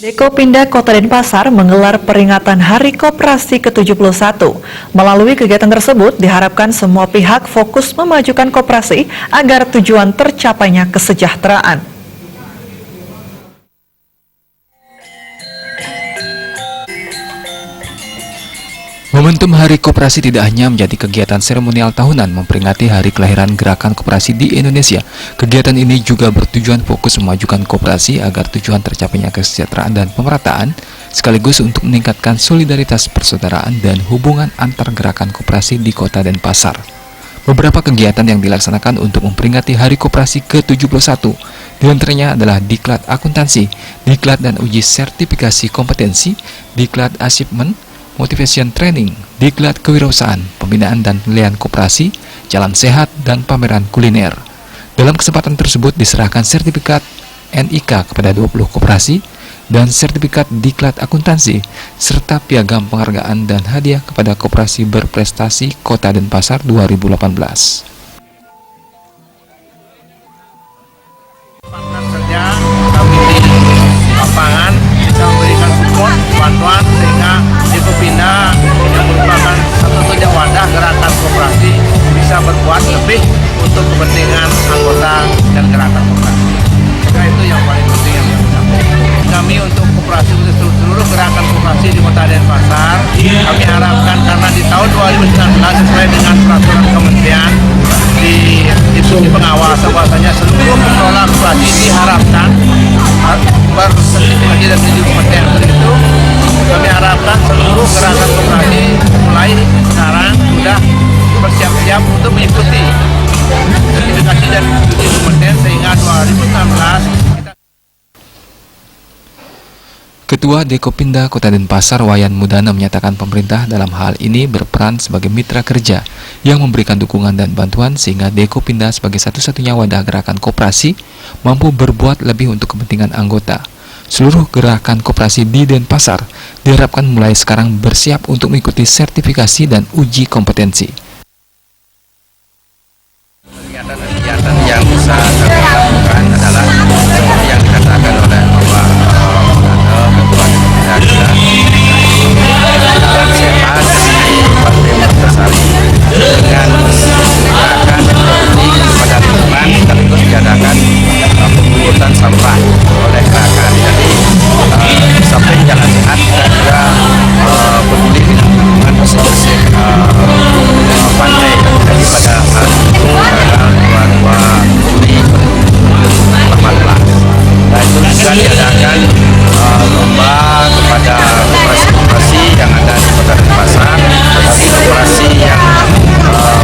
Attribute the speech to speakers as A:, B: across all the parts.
A: Dekopinda Kota Denpasar menggelar peringatan Hari Koperasi ke-71. Melalui kegiatan tersebut, diharapkan semua pihak fokus memajukan koperasi agar tujuan tercapainya kesejahteraan.
B: Momentum Hari Koperasi tidak hanya menjadi kegiatan seremonial tahunan memperingati hari kelahiran gerakan koperasi di Indonesia. Kegiatan ini juga bertujuan fokus memajukan koperasi agar tujuan tercapainya kesejahteraan dan pemerataan, sekaligus untuk meningkatkan solidaritas persaudaraan dan hubungan antar gerakan koperasi di Kota Denpasar. Beberapa kegiatan yang dilaksanakan untuk memperingati Hari Koperasi ke-71, diantaranya adalah Diklat Akuntansi, Diklat dan Uji Sertifikasi Kompetensi, Diklat Achievement, Motivation Training, Diklat Kewirausahaan, Pembinaan dan Penilaian Koperasi, Jalan Sehat, dan pameran kuliner. Dalam kesempatan tersebut diserahkan sertifikat NIK kepada 20 koperasi dan sertifikat Diklat Akuntansi, serta piagam penghargaan dan hadiah kepada koperasi berprestasi Kota Denpasar 2018.
C: Partner kerja kami di lapangan bisa memberikan support, bantuan sehingga Dekopinda yang merupakan satu-satunya wadah gerakan koperasi bisa berbuat lebih untuk kepentingan anggota dan gerakan koperasi. Nah, itu yang paling penting yang kita sampaikan. Kami untuk koperasi, untuk seluruh gerakan koperasi di Kota Denpasar, kami harapkan karena di tahun 2019 sesuai dengan peraturan kementerian di institusi pengawasan bahwasanya seluruh pengelola koperasi diharapkan bersertifikasi dan tujuh kompetensi itu. Kami harapkan seluruh gerakan koperasi mulai sekarang sudah bersiap-siap untuk mengikuti sertifikasi dan uji kompetensi sehingga 2016 kita...
B: Ketua Dekopinda Kota Denpasar Wayan Mudana menyatakan pemerintah dalam hal ini berperan sebagai mitra kerja yang memberikan dukungan dan bantuan sehingga Dekopinda sebagai satu-satunya wadah gerakan koperasi mampu berbuat lebih untuk kepentingan anggota. Seluruh gerakan koperasi di Denpasar diharapkan mulai sekarang bersiap untuk mengikuti sertifikasi dan uji kompetensi.
D: Kegiatan yang bisa kami lakukan adalah seperti yang dikatakan oleh Bapak Ketua Dekopinda kita jalan sehat di Partai Mertasari dengan gerakan yang penting kepada lingkungan sekaligus diadakan pemungutan sampah oleh gerakan. Jadi sampai jalan sehat kita juga peduli dengan lingkungan bersih-bersih pantai. Jadi pada tanggal 22 Juli 2018. Nah itu juga diadakan lomba kepada koperasi-koperasi yang ada di Kota Denpasar, tetapi koperasi yang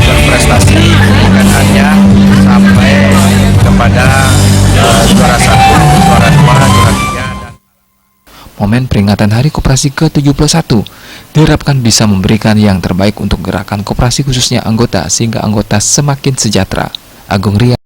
D: berprestasi bukan hanya sampai kepada juara 1, juara 2, juara 3.
B: Momen peringatan Hari Koperasi ke-71 diharapkan bisa memberikan yang terbaik untuk gerakan koperasi khususnya anggota sehingga anggota semakin sejahtera. Agung Ria